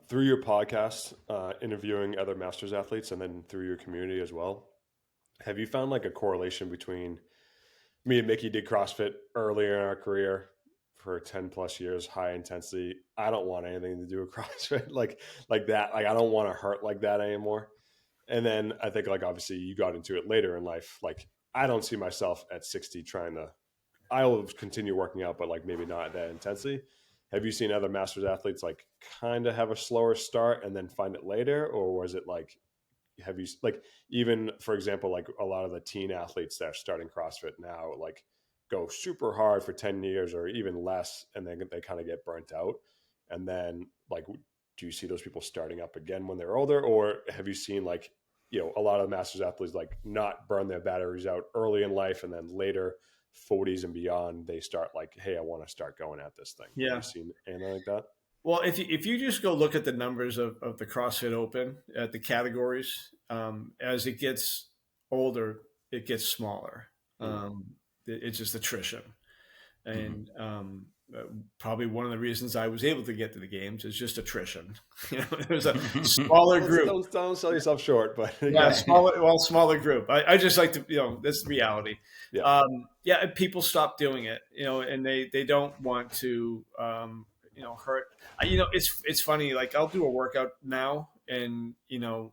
Through your podcast, interviewing other masters athletes, and then through your community as well, have you found like a correlation between me and Mickey did CrossFit earlier in our career for 10 plus years, high intensity? I don't want anything to do with CrossFit like that. Like, I don't want to hurt like that anymore. And then I think like, obviously you got into it later in life. Like, I don't see myself at 60 I will continue working out, but like maybe not at that intensity. Have you seen other masters athletes like kind of have a slower start and then find it later? Or was it like, have you like, even for example, like a lot of the teen athletes that are starting CrossFit now, like go super hard for 10 years or even less, and then they kind of get burnt out. And then like, do you see those people starting up again when they're older? Or have you seen like, a lot of the masters athletes like not burn their batteries out early in life, and then later 40s and beyond, they start like, hey, I want to start going at this thing. Yeah. Have you seen anything like that? Well, if you just go look at the numbers of the CrossFit Open at the categories, as it gets older, it gets smaller. It's just attrition. And probably one of the reasons I was able to get to the games is just attrition. There's a smaller group. Don't sell yourself short, but smaller group. I just like to, that's reality. Yeah. People stop doing it, and they don't want to, hurt. It's funny. Like, I'll do a workout now, and a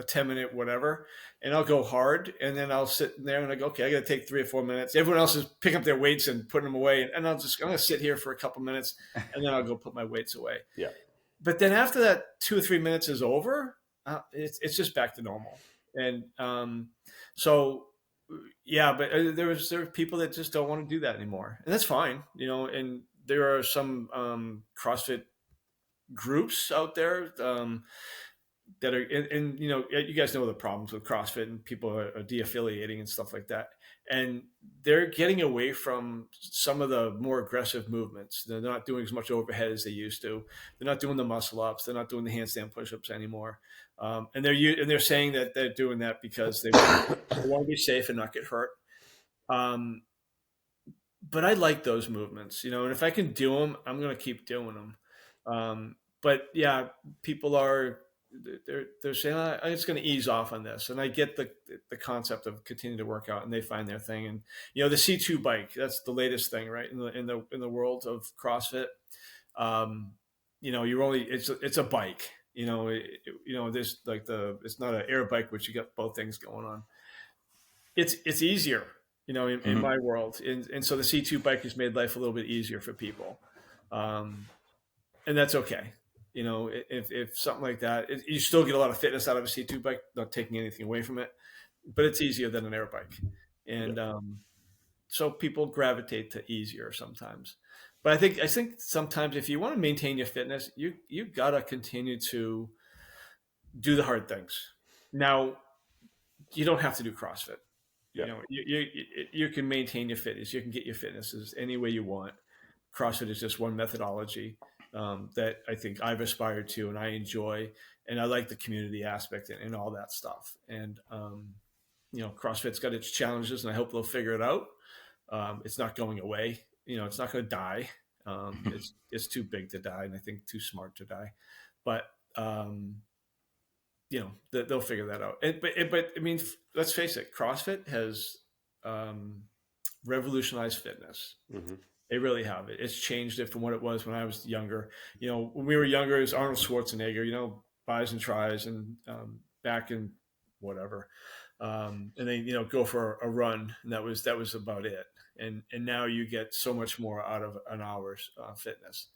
10-minute whatever, and I'll go hard, and then I'll sit there and I go, okay, I got to take 3 or 4 minutes. Everyone else is picking up their weights and putting them away, and I'm going to sit here for a couple minutes, and then I'll go put my weights away. Yeah. But then after that 2 or 3 minutes is over, it's just back to normal. And but there are people that just don't want to do that anymore, and that's fine, and there are some CrossFit groups out there that are, and you guys know the problems with CrossFit, and people are de-affiliating and stuff like that, and they're getting away from some of the more aggressive movements. They're not doing as much overhead as they used to. They're not doing the muscle ups. They're not doing the handstand push-ups anymore. And they're saying that they're doing that because they want to be safe and not get hurt. But I like those movements, and if I can do them, I'm going to keep doing them. But yeah, people are, they're saying, I'm just going to ease off on this. And I get the concept of continuing to work out, and they find their thing. And, the C2 bike, that's the latest thing, right? In the world of CrossFit. It's a bike. There's like it's not an air bike, which you got both things going on. It's easier, in Hmm. my world. And so the C2 bike has made life a little bit easier for people. Um, and that's okay. If something like that, you still get a lot of fitness out of a C2 bike, not taking anything away from it, but it's easier than an air bike. Yeah. And so people gravitate to easier sometimes. But I think sometimes if you want to maintain your fitness, you gotta continue to do the hard things. Now, you don't have to do CrossFit. Yeah. You can maintain your fitness. You can get your fitnesses any way you want. CrossFit is just one methodology that I think I've aspired to and I enjoy, and I like the community aspect and all that stuff. And CrossFit's got its challenges, and I hope they'll figure it out. It's not going away. It's not going to die. It's too big to die, and I think too smart to die. But they'll figure that out. But I mean, let's face it, CrossFit has revolutionized fitness. Hmm. They really have. It's changed it from what it was when I was younger. When we were younger, it was Arnold Schwarzenegger, buys and tries, and back in whatever, and then go for a run, and that was about it. And now you get so much more out of an hour's fitness,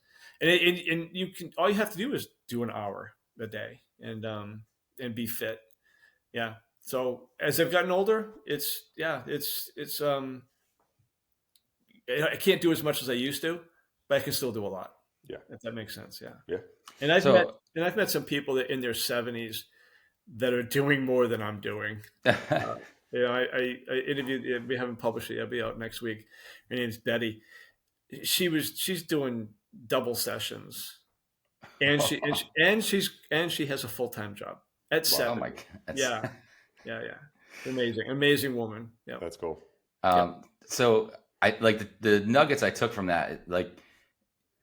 and you can all you have to do is do an hour a day, and be fit. Yeah. So as I've gotten older, it's I can't do as much as I used to, but I can still do a lot. Yeah. If that makes sense. Yeah. Yeah. And I've met So, and I've met some people that in their 70s that are doing more than I'm doing. Uh, I interviewed. We haven't published it yet. It'll be out next week. Her name's Betty. She's doing double sessions, and she has a full-time job at Wow. oh my 70. God, that's Yeah, yeah. Amazing woman. Yeah, That's cool. yeah, so I like the nuggets I took from that. Like,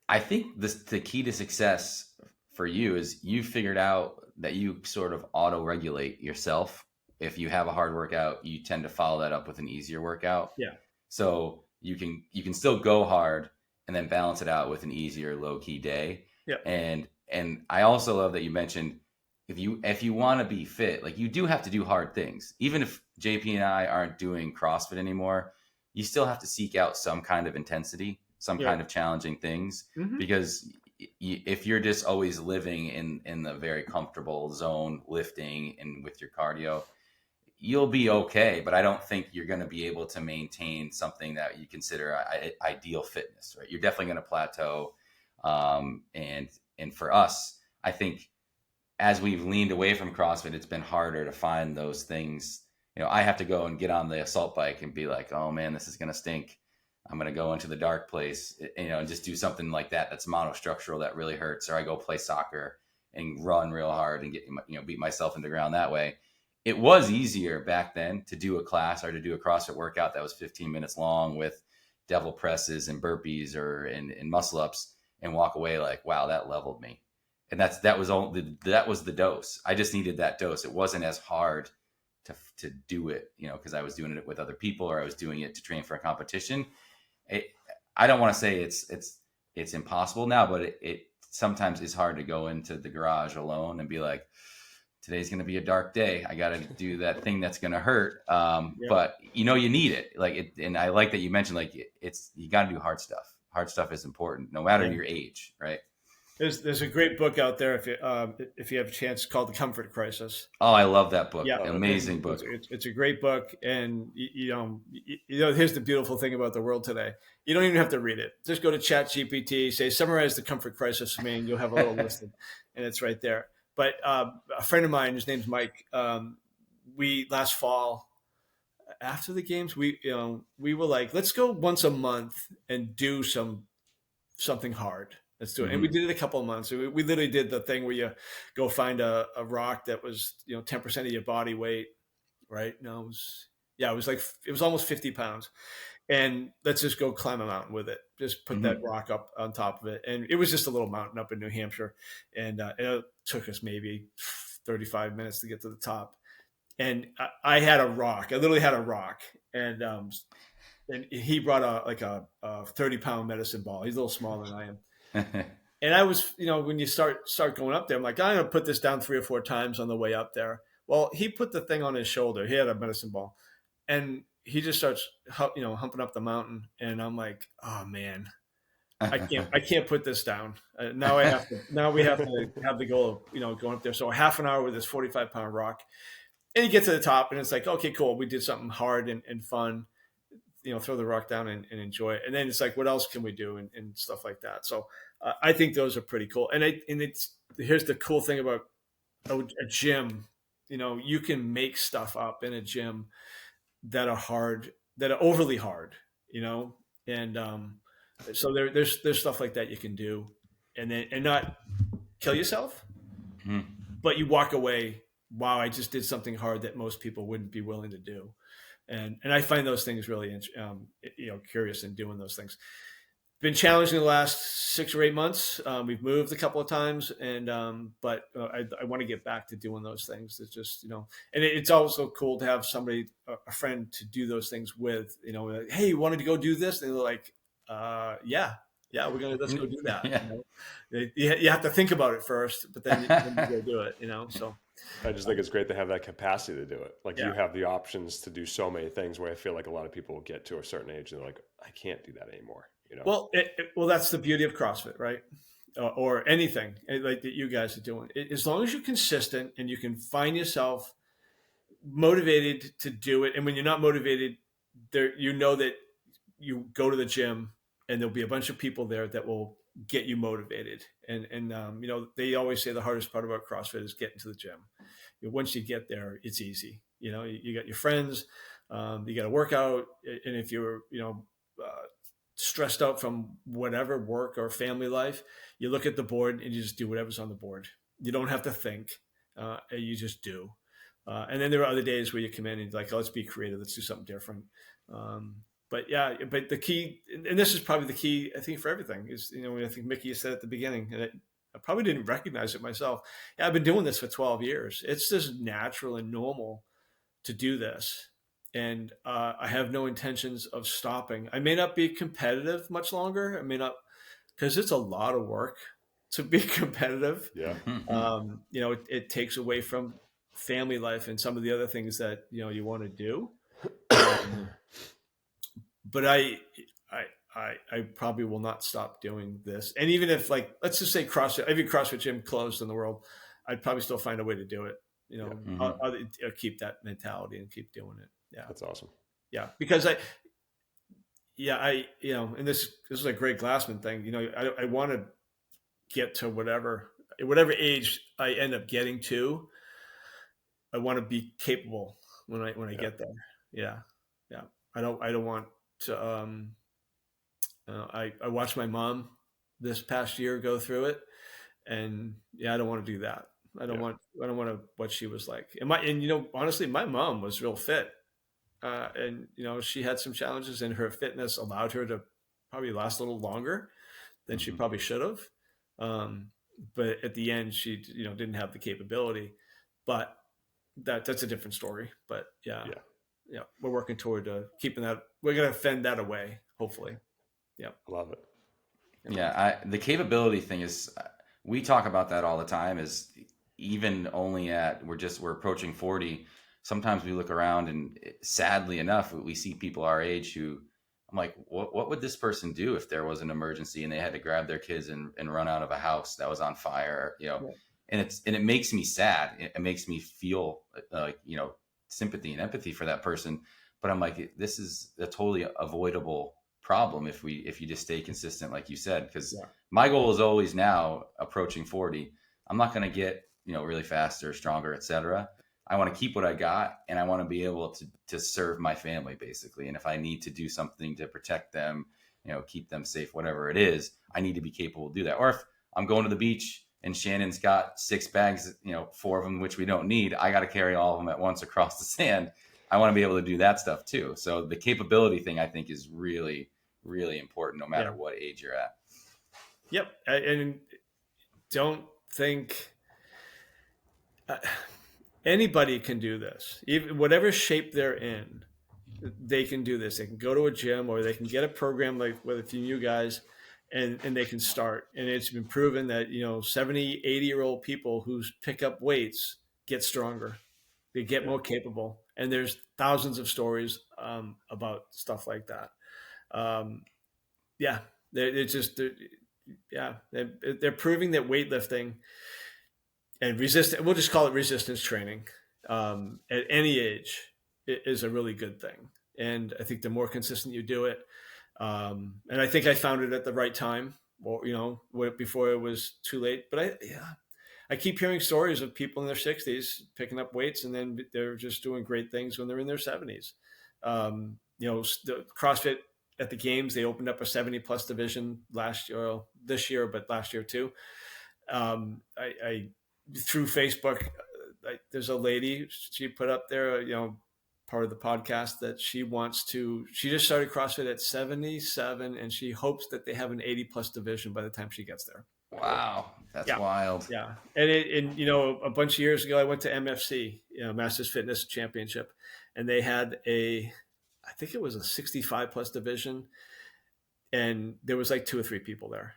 I think the key to success for you is you figured out that you sort of auto regulate yourself. If you have a hard workout, you tend to follow that up with an easier workout. yeah, So you can still go hard and then balance it out with an easier low key day. yeah, And I also love that you mentioned if you want to be fit, like you do have to do hard things. Even if JP and I aren't doing CrossFit anymore, you still have to seek out some kind of intensity, some yeah. kind of challenging things, Hmm. because if you're just always living in the very comfortable zone, lifting and with your cardio, you'll be okay. But I don't think you're going to be able to maintain something that you consider ideal fitness, right? You're definitely going to plateau. And for us, I think as we've leaned away from CrossFit, it's been harder to find those things. I have to go and get on the assault bike and be like, oh man, this is going to stink. I'm going to go into the dark place, and just do something like that. That's monostructural. That really hurts. Or I go play soccer and run real hard and beat myself into the ground that way. It was easier back then to do a class or to do a CrossFit workout that was 15 minutes long with devil presses and burpees and muscle ups and walk away like, wow, that leveled me. And that was the dose. I just needed that dose. It wasn't as hard to do it, because I was doing it with other people or I was doing it to train for a competition. I don't want to say it's impossible now, but it sometimes is hard to go into the garage alone and be like, today's going to be a dark day. I got to do that thing that's going to hurt. Yeah. But you need it. And I like that you mentioned, like, you got to do hard stuff. Hard stuff is important no matter Yeah. your age. Right. There's a great book out there if you have a chance called The Comfort Crisis. Oh, I love that book. Yeah, Amazing book. It's a great book, and here's the beautiful thing about the world today. You don't even have to read it. Just go to ChatGPT, say summarize the comfort crisis for me, and you'll have a little listed, and it's right there. But a friend of mine, his name's Mike. We last fall after the games, we were like, let's go once a month and do something hard. Let's do it. And we did it a couple of months. We literally did the thing where you go find a rock that was 10% of your body weight, right? No, it was almost 50 pounds. And let's just go climb a mountain with it. Just put that rock up on top of it. And it was just a little mountain up in New Hampshire. And it took us maybe 35 minutes to get to the top. And I had a rock. I literally had a rock. And he brought a 30-pound medicine ball. He's a little smaller than I am. And I was, when you start going up there, I'm like, I'm going to put this down 3 or 4 times on the way up there. Well, he put the thing on his shoulder. He had a medicine ball, and he just starts, humping up the mountain. And I'm like, oh man, I can't put this down. Now we have to have the goal of, going up there. So a half an hour with this 45-pound rock, and you get to the top, and it's like, okay, cool. We did something hard and fun. Throw the rock down and enjoy it. And then it's like, what else can we do and stuff like that. So I think those are pretty cool. And here's the cool thing about a gym. You can make stuff up in a gym that are overly hard. And so there's stuff like that you can do, and not kill yourself, but you walk away. Wow, I just did something hard that most people wouldn't be willing to do. And I find those things really, curious in doing those things. Been challenging the last 6 or 8 months. We've moved a couple of times, but I want to get back to doing those things. It's just, and it's also cool to have somebody, a friend, to do those things with. Like, hey, you wanted to go do this? And they're like, yeah, let's go do that. Yeah. You have to think about it first, but then you go do it. So. I just think it's great to have that capacity to do it. Like you have the options to do so many things, where I feel like a lot of people will get to a certain age and they're like, I can't do that anymore. Well, that's the beauty of CrossFit, right? Or anything like that you guys are doing. As long as you're consistent and you can find yourself motivated to do it. And when you're not motivated, that you go to the gym and there'll be a bunch of people there that will get you motivated. And they always say the hardest part about CrossFit is getting to the gym. Once you get there, it's easy. You got your friends, you got to work out. And if you're, stressed out from whatever work or family life, you look at the board and you just do whatever's on the board. You don't have to think, you just do. And then there are other days where you come in and like, let's be creative. Let's do something different. But the key, and this is probably the key, I think, for everything is, I think Mickey said at the beginning, and I probably didn't recognize it myself. I've been doing this for 12 years. It's just natural and normal to do this. And I have no intentions of stopping. I may not be competitive much longer. I may not, because it's a lot of work to be competitive. Yeah. It takes away from family life and some of the other things that, you want to do. But I probably will not stop doing this. And even if, like, let's just say every CrossFit gym closed in the world, I'd probably still find a way to do it. I'll keep that mentality and keep doing it. Yeah. That's awesome. Yeah. Because and this is a Greg Glassman thing, I want to get to whatever age I end up getting to. I want to be capable when I get there. Yeah. Yeah. I don't want to, I watched my mom this past year go through it, and I don't want to do that. I don't want what she was like. And honestly, my mom was real fit. And she had some challenges, and her fitness allowed her to probably last a little longer than she probably should have. But at the end, she didn't have the capability. But that's a different story. But yeah, we're working toward keeping that. We're gonna fend that away, hopefully. Yeah, I love it. Yeah, the capability thing is, we talk about that all the time. Is even only we're approaching 40. Sometimes we look around and sadly enough, we see people our age who I'm like, what would this person do if there was an emergency and they had to grab their kids and run out of a house that was on fire, and it makes me sad. It makes me feel like, sympathy and empathy for that person. But I'm like, this is a totally avoidable problem if you just stay consistent, like you said, because my goal is always now approaching 40. I'm not going to get, really faster, stronger, etc. I want to keep what I got, and I want to be able to serve my family, basically. And if I need to do something to protect them, keep them safe, whatever it is, I need to be capable to do that. Or if I'm going to the beach and Shannon's got 6 bags, 4 of them, which we don't need, I got to carry all of them at once across the sand. I want to be able to do that stuff too. So the capability thing, I think, is really, really important no matter what age you're at. Yep. And don't think... anybody can do this, even whatever shape they're in. They can do this. They can go to a gym, or they can get a program like with a few you guys, and they can start. And it's been proven that, 70, 80-year-old people who pick up weights get stronger. They get more capable. And there's thousands of stories about stuff like that. Yeah, they're proving that weightlifting and we'll just call it resistance training, at any age is a really good thing. And I think the more consistent you do it, and I think I found it at the right time, or, before it was too late. But I keep hearing stories of people in their 60s picking up weights, and then they're just doing great things when they're in their 70s. The CrossFit at the games, they opened up a 70 plus division this year, but last year too. I through Facebook, there's a lady, she put up there, part of the podcast, that she just started CrossFit at 77, and she hopes that they have an 80 plus division by the time she gets there. Wow. That's wild. Yeah. And a bunch of years ago, I went to MFC, Masters Fitness Championship, and they had I think it was a 65 plus division, and there was like 2 or 3 people there.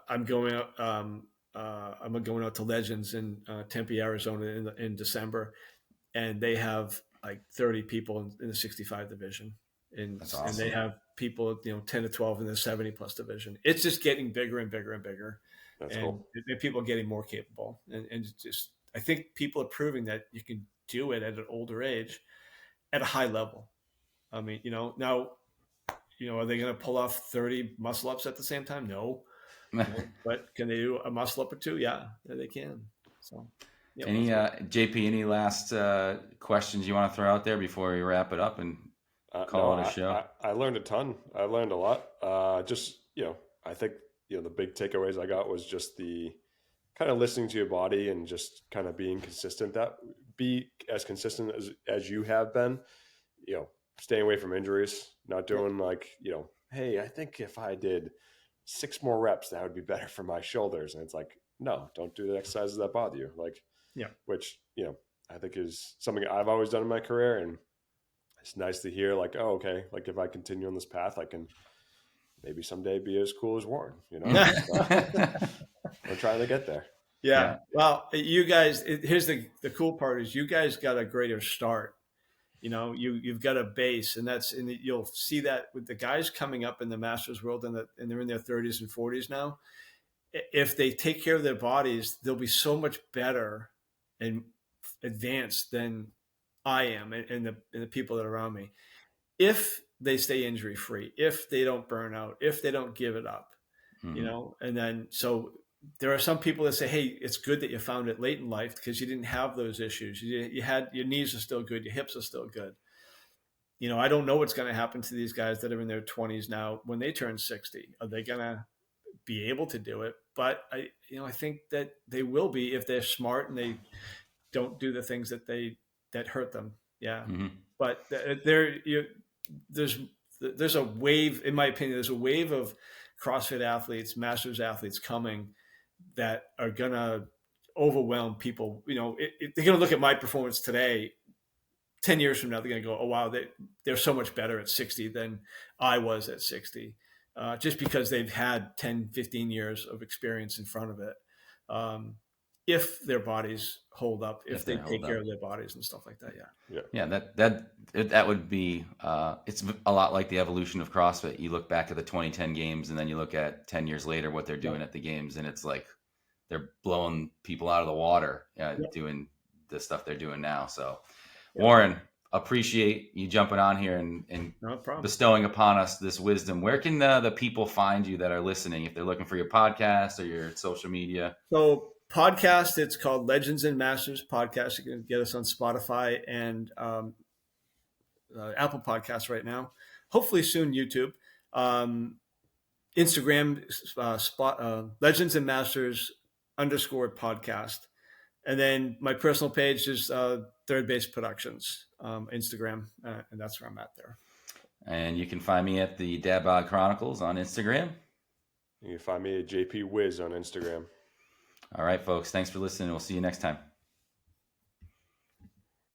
I'm going out to Legends in Tempe, Arizona in December, and they have like 30 people in the 65 division. That's awesome. And they have people, 10 to 12 in the 70 plus division. It's just getting bigger and bigger and bigger. That's cool. And people are getting more capable. And just, I think people are proving that you can do it at an older age at a high level. I mean, now, are they going to pull off 30 muscle ups at the same time? No. But can they do a muscle up or 2? Yeah, they can. So, any JP, any last questions you want to throw out there before we wrap it up and call it a show? I learned a ton. I learned a lot. I think the big takeaways I got was just the kind of listening to your body and just kind of being consistent. Be as consistent as you have been. Staying away from injuries, not doing hey, I think if I did 6 more reps, that would be better for my shoulders. And it's like, no, don't do the exercises that bother you. Which, I think is something I've always done in my career. And it's nice to hear okay, if I continue on this path, I can maybe someday be as cool as Warren, We're trying to get there. Yeah. Well, you guys, here's the cool part is you guys got a greater start. You've got a base, and you'll see that with the guys coming up in the Masters world, and they're in their 30s and 40s now. If they take care of their bodies, they'll be so much better and advanced than I am, and the people that are around me. If they stay injury free, if they don't burn out, if they don't give it up, and then so. There are some people that say, hey, it's good that you found it late in life because you didn't have those issues. You had your knees are still good. Your hips are still good. I don't know what's going to happen to these guys that are in their 20s now when they turn 60. Are they going to be able to do it? But I think that they will be if they're smart and they don't do the things that hurt them. Yeah. Mm-hmm. But there's a wave, in my opinion, there's a wave of CrossFit athletes, Masters athletes coming that are going to overwhelm people. They're going to look at my performance today, 10 years from now, they're going to go, oh, wow, they're so much better at 60 than I was at 60, just because they've had 10, 15 years of experience in front of it. If their bodies hold up, if they take care of their bodies and stuff like that. Yeah. That would be, it's a lot like the evolution of CrossFit. You look back at the 2010 games and then you look at 10 years later, what they're doing at the games. And it's like, they're blowing people out of the water, doing the stuff they're doing now. So Warren, appreciate you jumping on here and no problem. Bestowing upon us this wisdom. Where can the people find you that are listening if they're looking for your podcast or your social media? So podcast, it's called Legends and Masters Podcast. You can get us on Spotify and Apple Podcasts right now. Hopefully soon YouTube. Instagram, Legends and Masters _podcast. And then my personal page is Third Base Productions, Instagram, and that's where I'm at there. And you can find me at the Dad Bod Chronicles on Instagram. You can find me at JP Wiz on Instagram. All right, folks. Thanks for listening. We'll see you next time.